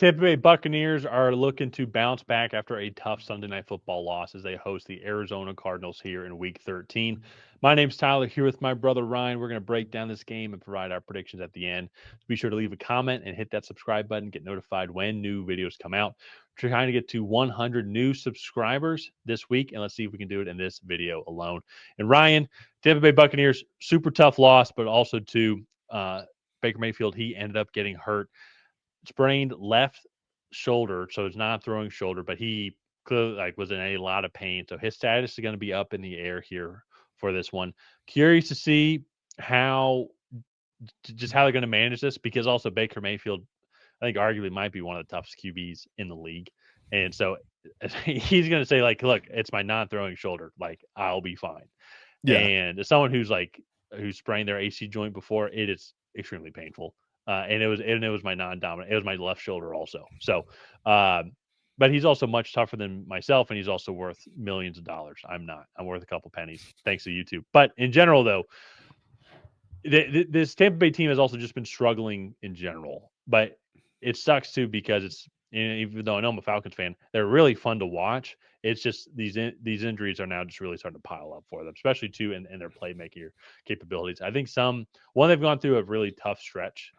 Tampa Bay Buccaneers are looking to bounce back after a tough Sunday Night Football loss as they host the Arizona Cardinals here in Week 13. My name's Tyler, here with my brother Ryan. We're going to break down this game and provide our predictions at the end. So be sure to leave a comment and hit that subscribe button. Get notified when new videos come out. We're trying to get to 100 new subscribers this week, and let's see if we can do it in this video alone. And Ryan, Tampa Bay Buccaneers, super tough loss, but also to Baker Mayfield. He ended up getting hurt, sprained left shoulder, so it's not throwing shoulder, but he clearly was in a lot of pain. So his status is going to be up in the air here for this one. Curious to see how how they're going to manage this, because also Baker Mayfield, I think, arguably might be one of the toughest QBs in the league. And so he's going to say, look, it's my non-throwing shoulder. I'll be fine. Yeah. And as someone who sprained their AC joint before, it is extremely painful. And it was my non-dominant. It was my left shoulder also. So, but he's also much tougher than myself, and he's also worth millions of dollars. I'm not. I'm worth a couple pennies, thanks to YouTube. But in general, though, this Tampa Bay team has also just been struggling in general. But it sucks too, because even though I know I'm a Falcons fan, they're really fun to watch. It's just these injuries are now just really starting to pile up for them, especially too in their playmaking capabilities. I think they've gone through a really tough stretch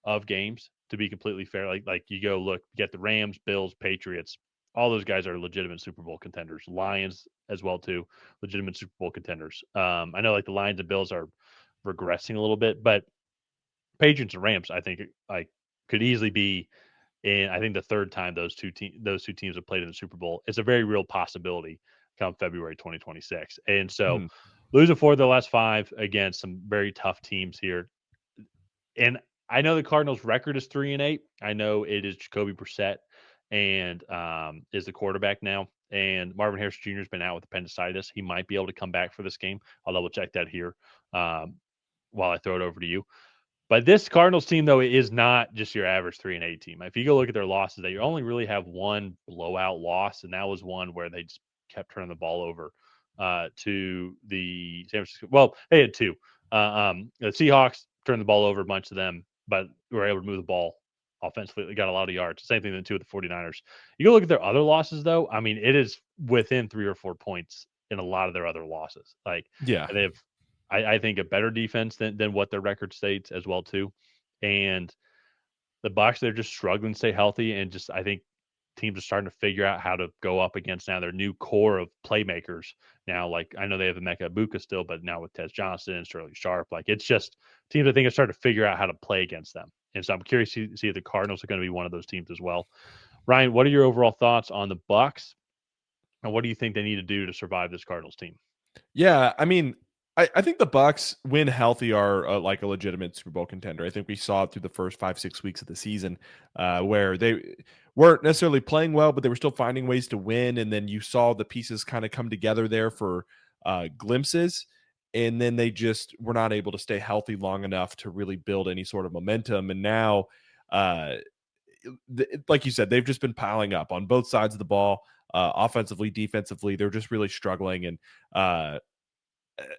of games, to be completely fair. Like you go look, you get the Rams, Bills, Patriots. All those guys are legitimate Super Bowl contenders. Lions as well too, legitimate Super Bowl contenders. I know the Lions and Bills are regressing a little bit, but Patriots and Rams, I think, could easily be in. I think the third time those two teams have played in the Super Bowl. It's a very real possibility come February 2026. And so, Mhm. losing 4 of the last 5 against some very tough teams here. And I know the Cardinals' record is 3-8. I know it is Jacoby Brissett and is the quarterback now. And Marvin Harrison Jr. has been out with appendicitis. He might be able to come back for this game. I'll double check that here while I throw it over to you. But this Cardinals team, though, is not just your average 3-8 team. If you go look at their losses, they only really have one blowout loss, and that was one where they just kept turning the ball over to the San Francisco. Well, they had two. The Seahawks turned the ball over a bunch of them, but were able to move the ball offensively. They got a lot of yards. Same thing too with the 49ers. You go look at their other losses, though. I mean, it is within 3 or 4 points in a lot of their other losses. Yeah. They have, I think, a better defense than what their record states as well too. And the Bucs, they're just struggling to stay healthy, and just I think teams are starting to figure out how to go up against now their new core of playmakers. Now, I know they have Emeka Ibuka still, but now with Tez Johnson and Sterling Sharp, it's just teams I think are starting to figure out how to play against them. And so I'm curious to see if the Cardinals are going to be one of those teams as well. Ryan, what are your overall thoughts on the Bucs, and what do you think they need to do to survive this Cardinals team? Yeah, I mean, I think the Bucks, when healthy, are like a legitimate Super Bowl contender. I think we saw it through the first 5-6 weeks of the season, where they weren't necessarily playing well, but they were still finding ways to win. And then you saw the pieces kind of come together there for glimpses, and then they just were not able to stay healthy long enough to really build any sort of momentum. And now, uh, like you said, they've just been piling up on both sides of the ball. Offensively, defensively, they're just really struggling, and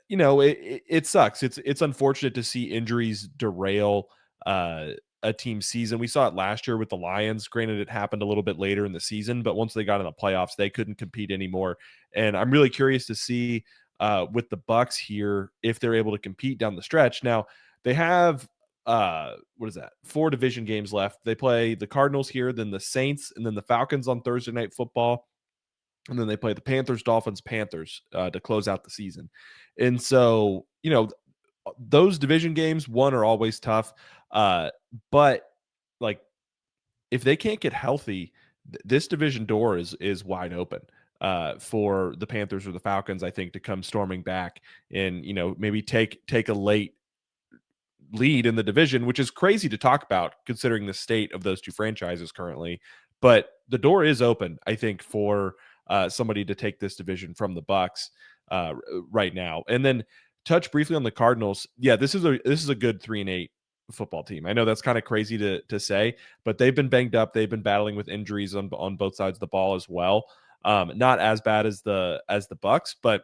it sucks. It's unfortunate to see injuries derail a team's season. We saw it last year with the Lions. Granted, it happened a little bit later in the season, but once they got in the playoffs, they couldn't compete anymore. And I'm really curious to see with the Bucks here if they're able to compete down the stretch. Now they have what is that? 4 division games left. They play the Cardinals here, then the Saints, and then the Falcons on Thursday Night Football. And then they play the Panthers, Dolphins, Panthers to close out the season. And so, those division games, one, are always tough. But like, if they can't get healthy, this division door is wide open for the Panthers or the Falcons, I think, to come storming back and, maybe take a late lead in the division, which is crazy to talk about considering the state of those two franchises currently. But the door is open, I think, for somebody to take this division from the Bucks right now. And then touch briefly on the Cardinals. Yeah, this is a good 3-8 football team. I know that's kind of crazy to say, but they've been banged up. They've been battling with injuries on both sides of the ball as well. Not as bad as the Bucks, but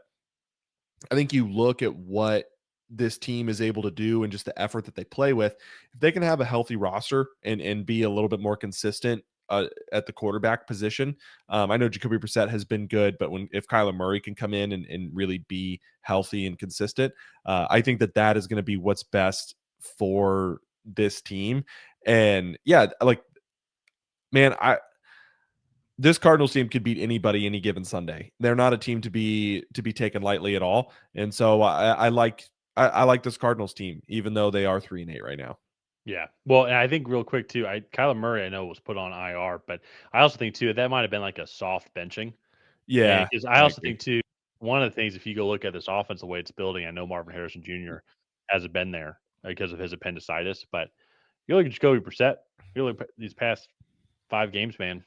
I think you look at what this team is able to do and just the effort that they play with. If they can have a healthy roster and be a little bit more consistent at the quarterback position. I know Jacoby Brissett has been good, but if Kyler Murray can come in and really be healthy and consistent, I think that is going to be what's best for this team. And yeah, like, man, this Cardinals team could beat anybody any given Sunday. They're not a team to be taken lightly at all. And so I like this Cardinals team, even though they are 3-8 right now. Yeah. Well, and I think real quick too, Kyler Murray I know was put on IR, but I also think too that might have been like a soft benching. And Yeah, because I I also agree. think too, one of the things if you go look at this offense the way it's building, I know Marvin Harrison Jr. hasn't been there because of his appendicitis, but you look at Jacoby Brissett, you look at these past 5 games, man.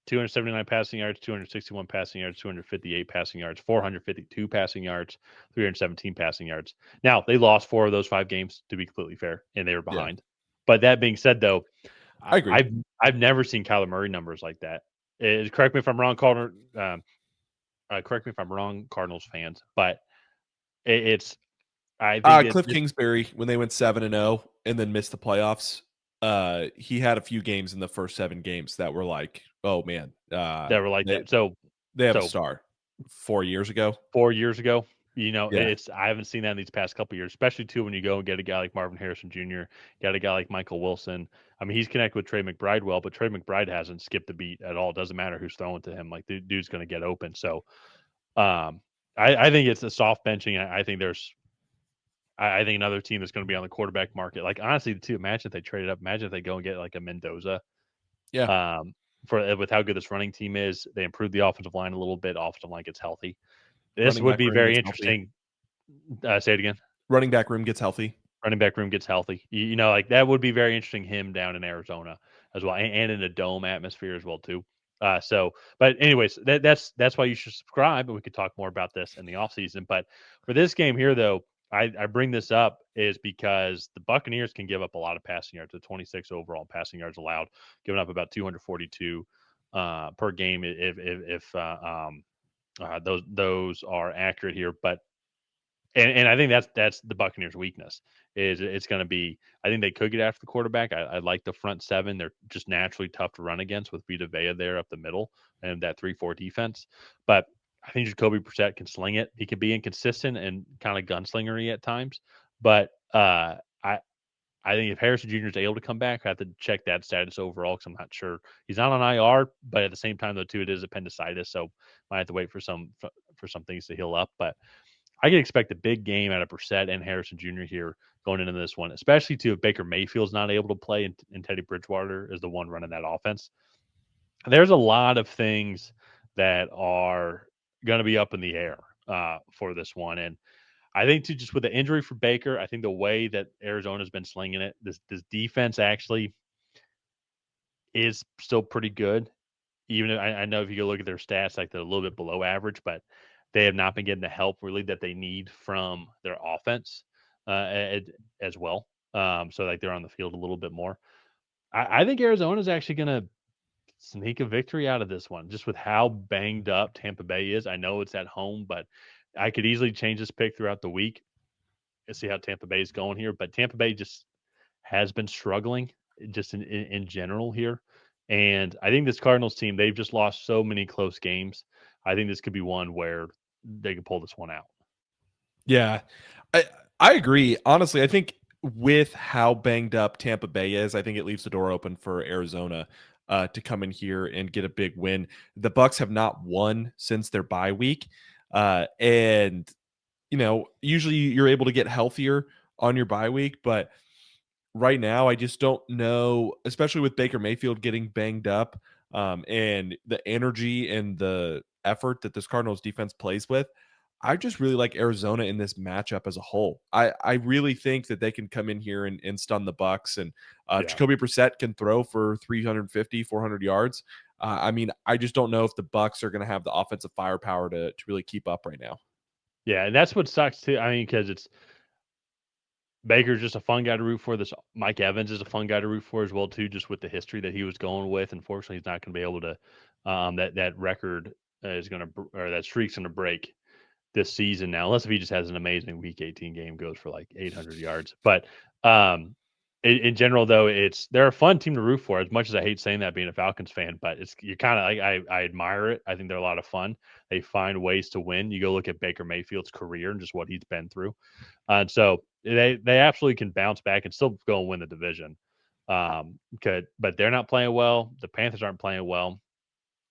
279 passing yards, 261 passing yards, 258 passing yards, 452 passing yards, 317 passing yards. Now, they lost 4 of those 5 games, to be completely fair, and they were Yeah, behind. But that being said, though, I agree. I've never seen Kyler Murray numbers like that. Correct me if I'm wrong, correct me if I'm wrong, Cardinals fans, but it's I think that Cliff this Kingsbury, when they went 7-0 and then missed the playoffs, he had a few games in the first 7 games that were like, oh man, that were like they that. So they have a so star. 4 years ago. 4 years ago. Yeah, I haven't seen that in these past couple years, especially too when you go and get a guy like Marvin Harrison Jr., got a guy like Michael Wilson. I mean, he's connected with Trey McBride well, but Trey McBride hasn't skipped a beat at all. It doesn't matter who's throwing to him. Like the dude's going to get open. So um, I think it's a soft benching. I think another team that's going to be on the quarterback market. Like honestly, too. Imagine if they traded up. Imagine if they go and get like a Mendoza. yeah. For with how good this running team is, they improved the offensive line a little bit. Offensive line gets healthy. This Running would back be room very gets healthy. interesting. Say it again. Running back room gets healthy. Running back room gets healthy. Like that would be very interesting. Him down in Arizona as well, and in a dome atmosphere as well too. But anyways, that's why you should subscribe, and we could talk more about this in the off season. But for this game here, though, I bring this up is because the Buccaneers can give up a lot of passing yards. The 26 overall passing yards allowed, giving up about 242 per game if those are accurate here. But and I think that's the Buccaneers' weakness is it's going to be. I think they could get after the quarterback. I like the front seven. They're just naturally tough to run against with Vita Vea there up the middle and that 3-4 defense. But I think Jacoby Brissett can sling it. He can be inconsistent and kind of gunslingery at times. But I think if Harrison Jr. is able to come back, I have to check that status overall because I'm not sure he's not on IR. But at the same time, though, too, it is appendicitis, so might have to wait for some things to heal up. But I can expect a big game out of Brissett and Harrison Jr. here going into this one, especially too if Baker Mayfield's not able to play and Teddy Bridgewater is the one running that offense. There's a lot of things that are going to be up in the air for this one, and I think too just with the injury for Baker, I think the way that Arizona's been slinging it, this defense actually is still pretty good. Even I know if you go look at their stats, like they're a little bit below average, but they have not been getting the help really that they need from their offense as well. So like they're on the field a little bit more. I think Arizona is actually going to sneak a victory out of this one, just with how banged up Tampa Bay is. I know it's at home, but I could easily change this pick throughout the week and see how Tampa Bay is going here. But Tampa Bay just has been struggling just in general here. And I think this Cardinals team, they've just lost so many close games. I think this could be one where they could pull this one out. Yeah, I I agree. Honestly, I think with how banged up Tampa Bay is, I think it leaves the door open for Arizona to come in here and get a big win. The Bucks have not won since their bye week, and usually you're able to get healthier on your bye week, but right now I just don't know, especially with Baker Mayfield getting banged up, and the energy and the effort that this Cardinals defense plays with. I just really like Arizona in this matchup as a whole. I really think that they can come in here and stun the Bucks, and Yeah. Jacoby Brissett can throw for 350, 400 yards. I mean, I just don't know if the Bucks are going to have the offensive firepower to really keep up right now. Yeah. And that's what sucks too. I mean, because it's Baker's just a fun guy to root for. This Mike Evans is a fun guy to root for as well, too, just with the history that he was going with. Unfortunately, he's not going to be able to, that record is going to, or that streak's going to break this season now, unless if he just has an amazing Week 18 game, goes for like 800 yards. But um, In general, though, they're a fun team to root for. As much as I hate saying that, being a Falcons fan, but you're kind of like I admire it. I think they're a lot of fun. They find ways to win. You go look at Baker Mayfield's career and just what he's been through, and so they absolutely can bounce back and still go and win the division. But they're not playing well. The Panthers aren't playing well.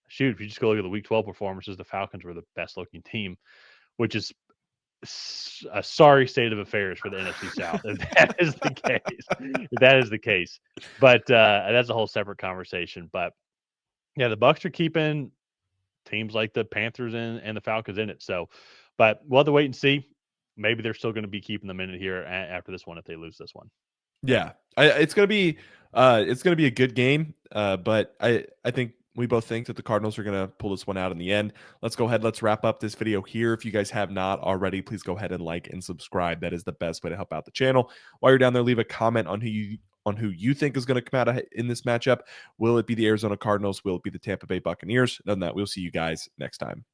Shoot, if you just go look at the Week 12 performances, the Falcons were the best looking team, which is a sorry state of affairs for the NFC South. If that is the case, but that's a whole separate conversation. But yeah, the Bucs are keeping teams like the Panthers and the Falcons in it. So, but we'll have to wait and see. Maybe they're still going to be keeping them in it here after this one if they lose this one. Yeah, it's gonna be a good game. But I think we both think that the Cardinals are gonna pull this one out in the end. Let's go ahead. Let's wrap up this video here. If you guys have not already, please go ahead and like and subscribe. That is the best way to help out the channel. While you're down there, leave a comment on who you think is going to come out in this matchup. Will it be the Arizona Cardinals? Will it be the Tampa Bay Buccaneers? Other than that, we'll see you guys next time.